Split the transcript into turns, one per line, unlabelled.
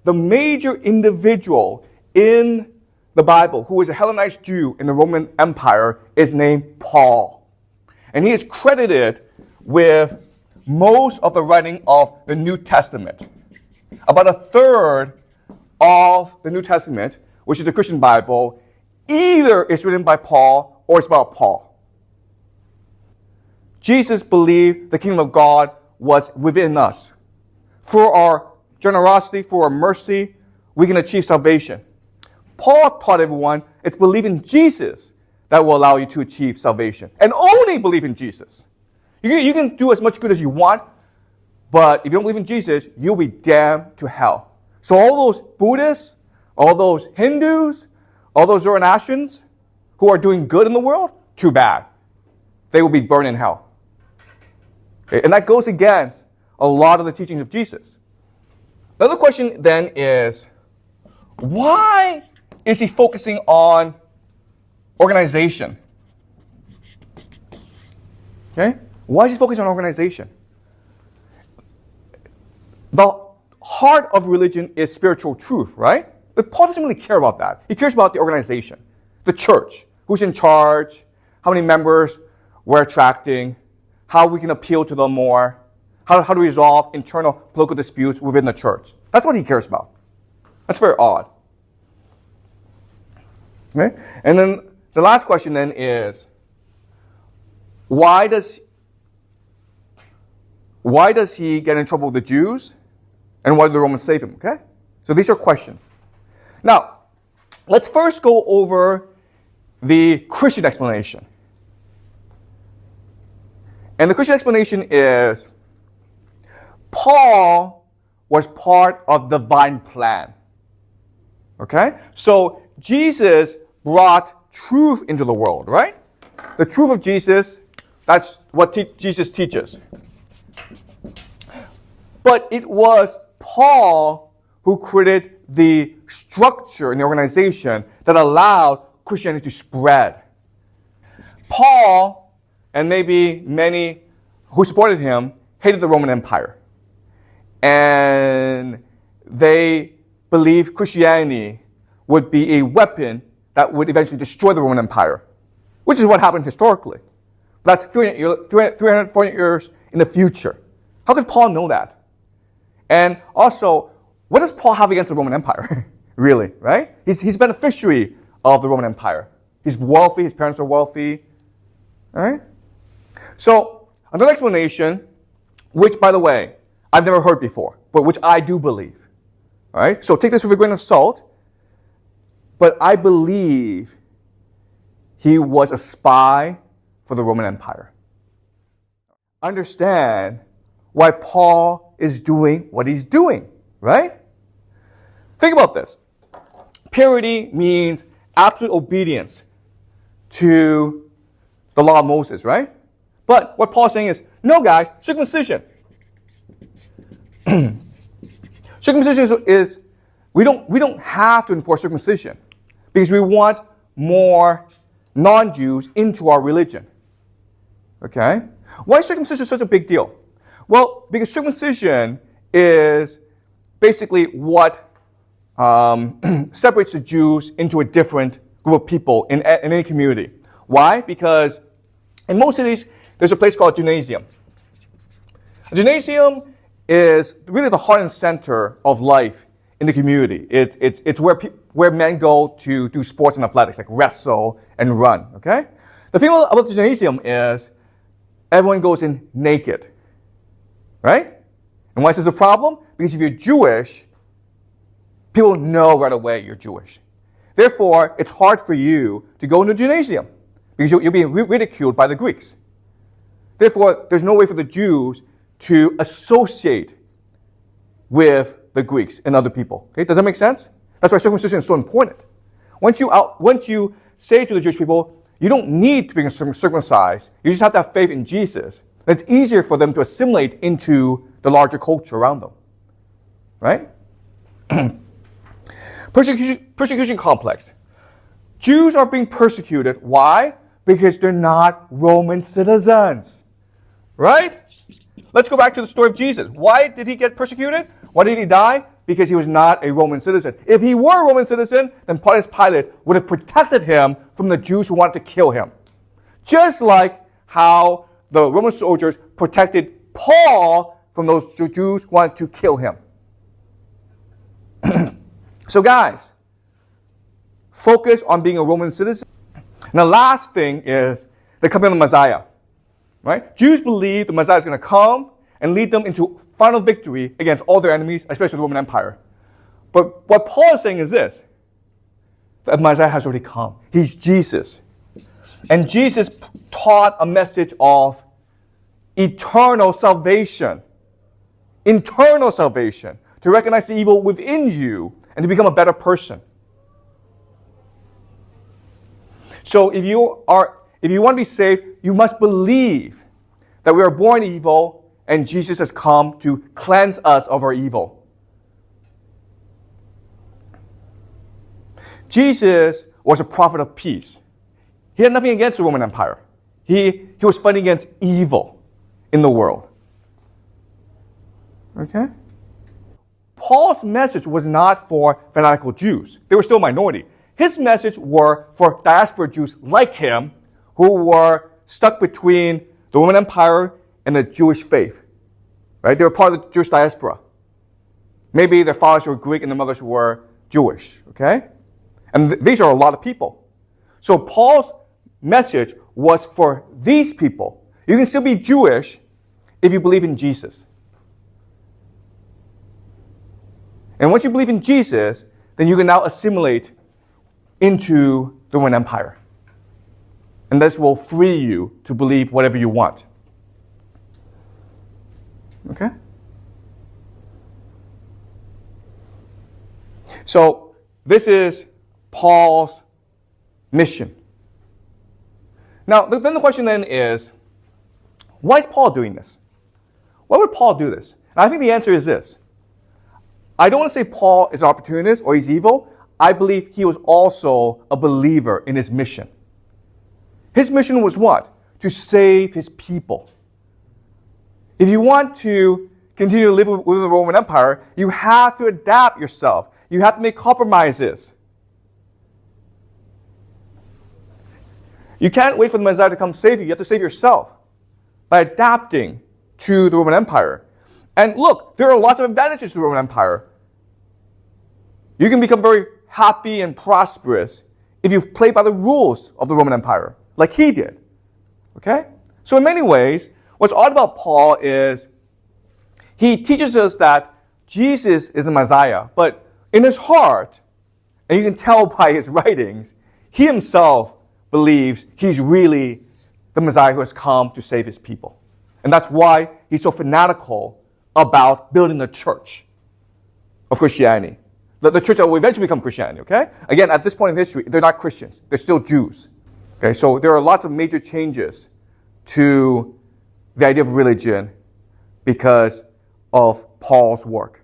the major individual in the Bible who is a Hellenized Jew in the Roman Empire is named Paul. And he is credited with most of the writing of the New Testament. About a third of the New Testament, which is the Christian Bible, either is written by Paul or it's about Paul. Jesus believed the kingdom of God was within us. For our generosity, for our mercy, we can achieve salvation. Paul taught everyone it's believe in Jesus that will allow you to achieve salvation. And only believe in Jesus. You can do as much good as you want, but if you don't believe in Jesus, you'll be damned to hell. So all those Buddhists, all those Hindus, all those Zoroastrians who are doing good in the world, too bad. They will be burned in hell. Okay? And that goes against a lot of the teachings of Jesus. Another question then is, why is he focusing on organization? Okay? Why is he focusing on organization? The heart of religion is spiritual truth, right? But Paul doesn't really care about that. He cares about the organization, the church, who's in charge, how many members we're attracting, how we can appeal to them more, how to resolve internal political disputes within the church. That's what he cares about. That's very odd. Okay? And then the last question then is, why does he get in trouble with the Jews? And why did the Romans save him? Okay? So these are questions. Now, let's first go over the Christian explanation. And the Christian explanation is, Paul was part of the divine plan. Okay? So Jesus brought truth into the world, right? The truth of Jesus, that's what Jesus teaches. But it was Paul who created the structure in the organization that allowed Christianity to spread. Paul, and maybe many who supported him, hated the Roman Empire. And they believed Christianity would be a weapon that would eventually destroy the Roman Empire, which is what happened historically. That's 300, years in the future. How could Paul know that? And also, what does Paul have against the Roman Empire? Really, right? He's beneficiary of the Roman Empire. He's wealthy, his parents are wealthy. All right? So, another explanation, which, by the way, I've never heard before, but which I do believe. All right? So take this with a grain of salt. But I believe he was a spy for the Roman Empire. Understand why Paul is doing what he's doing, right? Think about this. Purity means absolute obedience to the law of Moses, right? But what Paul's saying is, no guys, circumcision. Circumcision is we don't have to enforce circumcision because we want more non-Jews into our religion. Okay? Why is circumcision such a big deal? Well, because circumcision is basically what separates the Jews into a different group of people in any community. Why? Because in most cities, there's a place called a gymnasium. A gymnasium is really the heart and center of life in the community. It's where men go to do sports and athletics, like wrestle and run, okay? The thing about the gymnasium is everyone goes in naked, right? And why is this a problem? Because if you're Jewish, people know right away you're Jewish. Therefore, it's hard for you to go into a gymnasium because you're being ridiculed by the Greeks. Therefore, there's no way for the Jews to associate with the Greeks and other people. Okay? Does that make sense? That's why circumcision is so important. Once you say to the Jewish people, you don't need to be circumcised, you just have to have faith in Jesus, then it's easier for them to assimilate into the larger culture around them. Right? Persecution complex. Jews are being persecuted. Why? Because they're not Roman citizens. Right? Let's go back to the story of Jesus. Why did he get persecuted? Why did he die? because he was not a Roman citizen. If he were a Roman citizen, then Pontius Pilate would have protected him from the Jews who wanted to kill him. Just like how the Roman soldiers protected Paul from those Jews who wanted to kill him. So guys, focus on being a Roman citizen. And the last thing is the coming of the Messiah. Right? Jews believe the Messiah is going to come and lead them into final victory against all their enemies, especially the Roman Empire. But what Paul is saying is this: the Messiah has already come. He's Jesus. And Jesus taught a message of eternal salvation. Internal salvation. To recognize the evil within you and to become a better person. So if you want to be saved, you must believe that we are born evil and Jesus has come to cleanse us of our evil. Jesus was a prophet of peace. He had nothing against the Roman Empire. He was fighting against evil in the world. Okay? Paul's message was not for fanatical Jews. They were still a minority. His message were for diaspora Jews like him who were stuck between the Roman Empire and the Jewish faith. Right? They were part of the Jewish diaspora. Maybe their fathers were Greek and their mothers were Jewish. Okay? And these are a lot of people. So Paul's message was for these people. You can still be Jewish if you believe in Jesus. And once you believe in Jesus, then you can now assimilate into the Roman Empire. And this will free you to believe whatever you want. Okay? So, this is Paul's mission. Now, then the question then is, why is Paul doing this? Why would Paul do this? And I think the answer is this. I don't want to say Paul is an opportunist or he's evil. I believe he was also a believer in his mission. His mission was what? To save his people. If you want to continue to live within the Roman Empire, you have to adapt yourself. You have to make compromises. You can't wait for the Messiah to come save you. You have to save yourself by adapting to the Roman Empire. And look, there are lots of advantages to the Roman Empire. You can become very happy and prosperous if you play by the rules of the Roman Empire, like he did. Okay? So in many ways, what's odd about Paul is he teaches us that Jesus is the Messiah, but in his heart, and you can tell by his writings, he himself believes he's really the Messiah who has come to save his people. And that's why he's so fanatical about building the church of Christianity. The church that will eventually become Christianity, okay? Again, at this point in history, they're not Christians. They're still Jews. Okay, so there are lots of major changes to the idea of religion because of Paul's work.